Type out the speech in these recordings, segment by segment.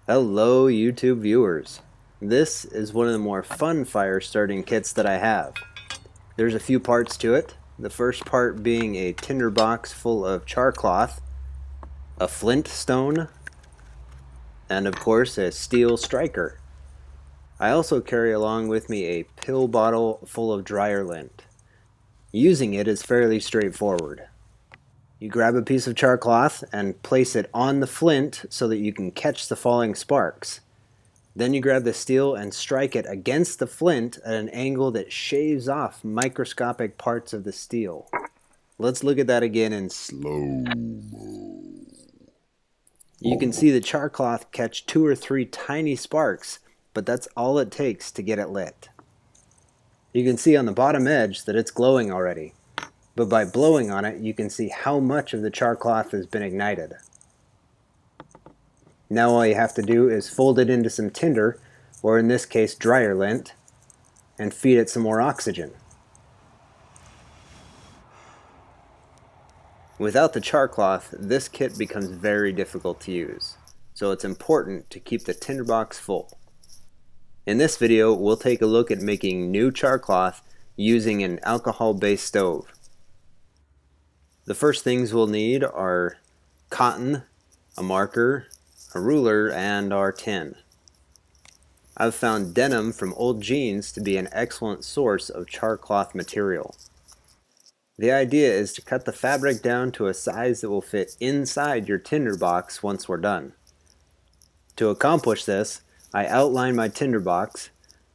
Hello YouTube viewers. This is one of the more fun fire starting kits that I have. There's a few parts to it. The first part being a tinder box full of char cloth, a flint stone, and of course a steel striker. I also carry along with me a pill bottle full of dryer lint. Using it is fairly straightforward. You grab a piece of char cloth and place it on the flint so that you can catch the falling sparks. Then you grab the steel and strike it against the flint at an angle that shaves off microscopic parts of the steel. Let's look at that again in slow-mo. You can see the char cloth catch 2 or 3 tiny sparks, but that's all it takes to get it lit. You can see on the bottom edge that it's glowing already, but by blowing on it you can see how much of the char cloth has been ignited. Now all you have to do is fold it into some tinder, or in this case dryer lint, and feed it some more oxygen. Without the char cloth, this kit becomes very difficult to use, so it's important to keep the tinderbox full. In this video, we'll take a look at making new char cloth using an alcohol-based stove. The first things we'll need are cotton, a marker, a ruler, and our tin. I've found denim from old jeans to be an excellent source of char cloth material. The idea is to cut the fabric down to a size that will fit inside your tinder box once we're done. To accomplish this, I outline my tinder box,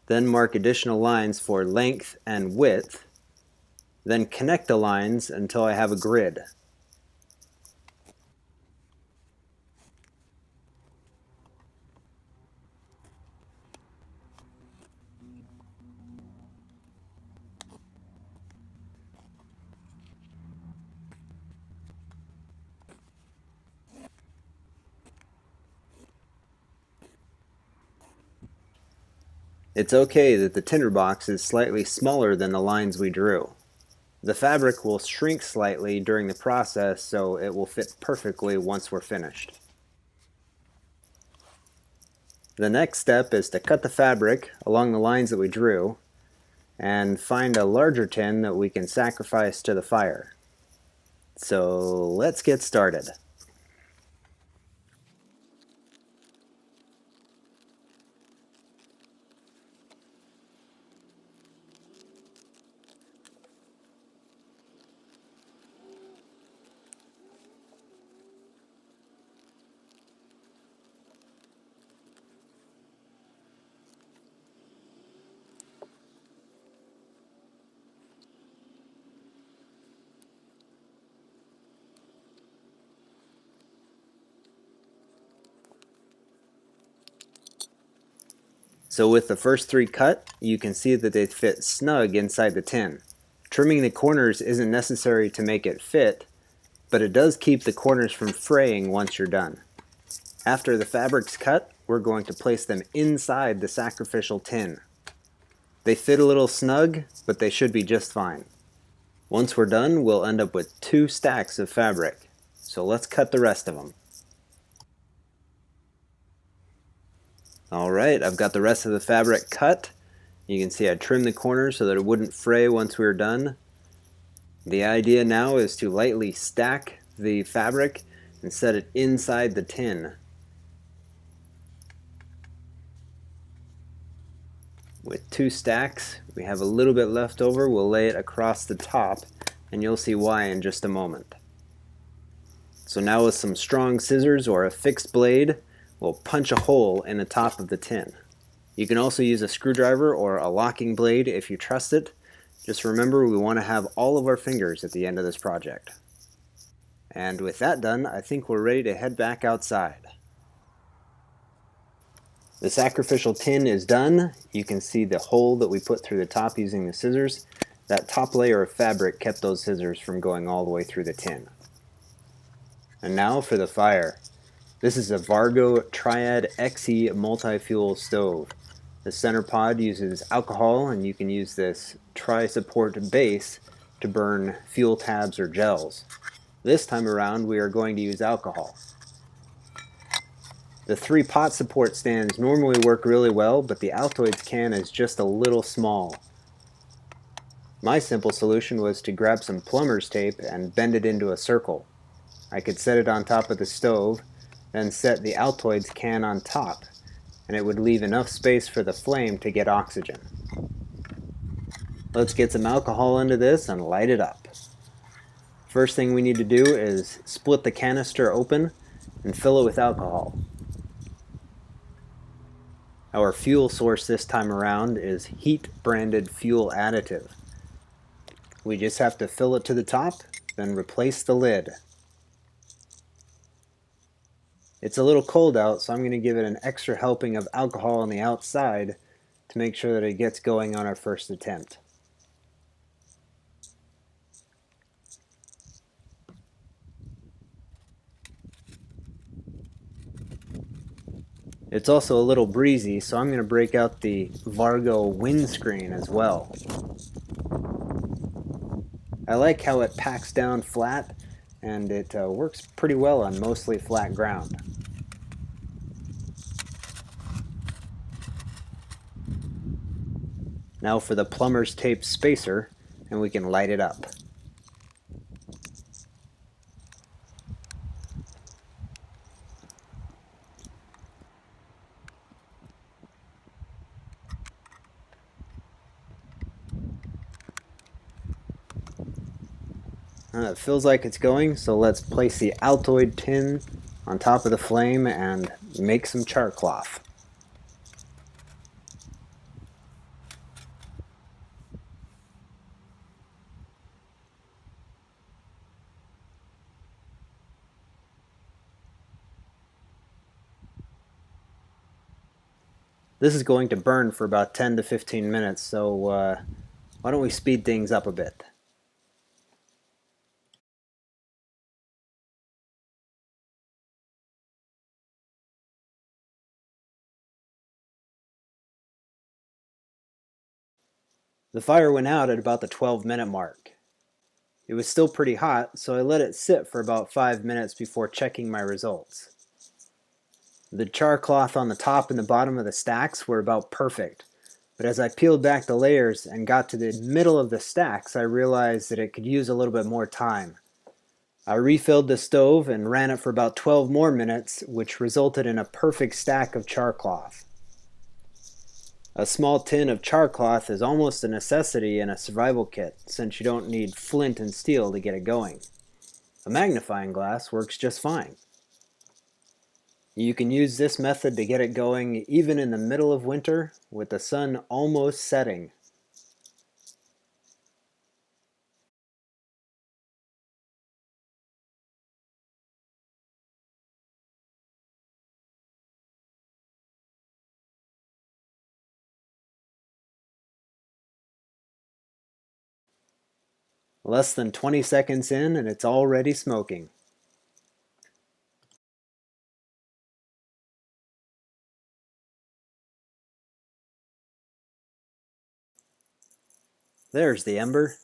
then mark additional lines for length and width, then connect the lines until I have a grid. It's okay that the tinder box is slightly smaller than the lines we drew. The fabric will shrink slightly during the process, so it will fit perfectly once we're finished. The next step is to cut the fabric along the lines that we drew and find a larger tin that we can sacrifice to the fire. So let's get started. So with the first 3 cut, you can see that they fit snug inside the tin. Trimming the corners isn't necessary to make it fit, but it does keep the corners from fraying once you're done. After the fabric's cut, we're going to place them inside the sacrificial tin. They fit a little snug, but they should be just fine. Once we're done, we'll end up with 2 stacks of fabric. So let's cut the rest of them. Alright, I've got the rest of the fabric cut. You can see I trimmed the corners so that it wouldn't fray once we were done. The idea now is to lightly stack the fabric and set it inside the tin. With 2 stacks, we have a little bit left over. We'll lay it across the top, and you'll see why in just a moment. So now with some strong scissors or a fixed blade, we'll punch a hole in the top of the tin. You can also use a screwdriver or a locking blade if you trust it. Just remember, we want to have all of our fingers at the end of this project. And with that done, I think we're ready to head back outside. The sacrificial tin is done. You can see the hole that we put through the top using the scissors. That top layer of fabric kept those scissors from going all the way through the tin. And now for the fire. This is a Vargo Triad XE multi-fuel stove. The center pod uses alcohol, and you can use this tri-support base to burn fuel tabs or gels. This time around we are going to use alcohol. The 3 pot support stands normally work really well, but the Altoids can is just a little small. My simple solution was to grab some plumber's tape and bend it into a circle. I could set it on top of the stove, then set the Altoids can on top, and it would leave enough space for the flame to get oxygen. Let's get some alcohol into this and light it up. First thing we need to do is split the canister open and fill it with alcohol. Our fuel source this time around is heat branded fuel additive. We just have to fill it to the top, then replace the lid. It's a little cold out, so I'm going to give it an extra helping of alcohol on the outside to make sure that it gets going on our first attempt. It's also a little breezy, so I'm going to break out the Vargo windscreen as well. I like how it packs down flat, and it works pretty well on mostly flat ground. Now for the plumber's tape spacer, and we can light it up. It feels like it's going, so let's place the Altoid tin on top of the flame and make some char cloth. This is going to burn for about 10 to 15 minutes, so why don't we speed things up a bit. The fire went out at about the 12-minute mark. It was still pretty hot, so I let it sit for about 5 minutes before checking my results. The char cloth on the top and the bottom of the stacks were about perfect, but as I peeled back the layers and got to the middle of the stacks, I realized that it could use a little bit more time. I refilled the stove and ran it for about 12 more minutes, which resulted in a perfect stack of char cloth. A small tin of char cloth is almost a necessity in a survival kit, since you don't need flint and steel to get it going. A magnifying glass works just fine. You can use this method to get it going even in the middle of winter with the sun almost setting. Less than 20 seconds in and it's already smoking. There's the ember.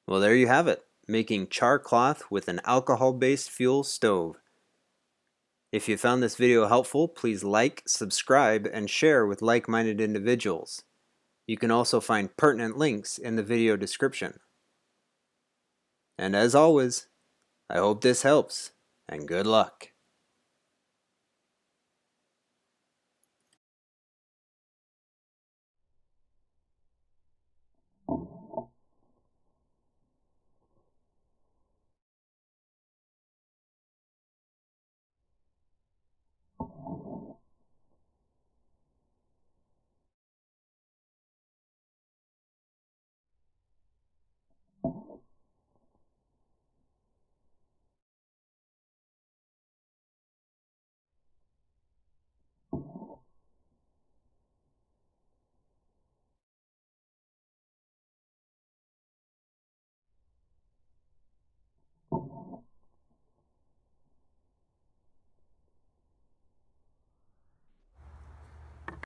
Well, there you have it, making char cloth with an alcohol-based fuel stove. If you found this video helpful, please like, subscribe, and share with like-minded individuals. You can also find pertinent links in the video description. And as always, I hope this helps, and good luck.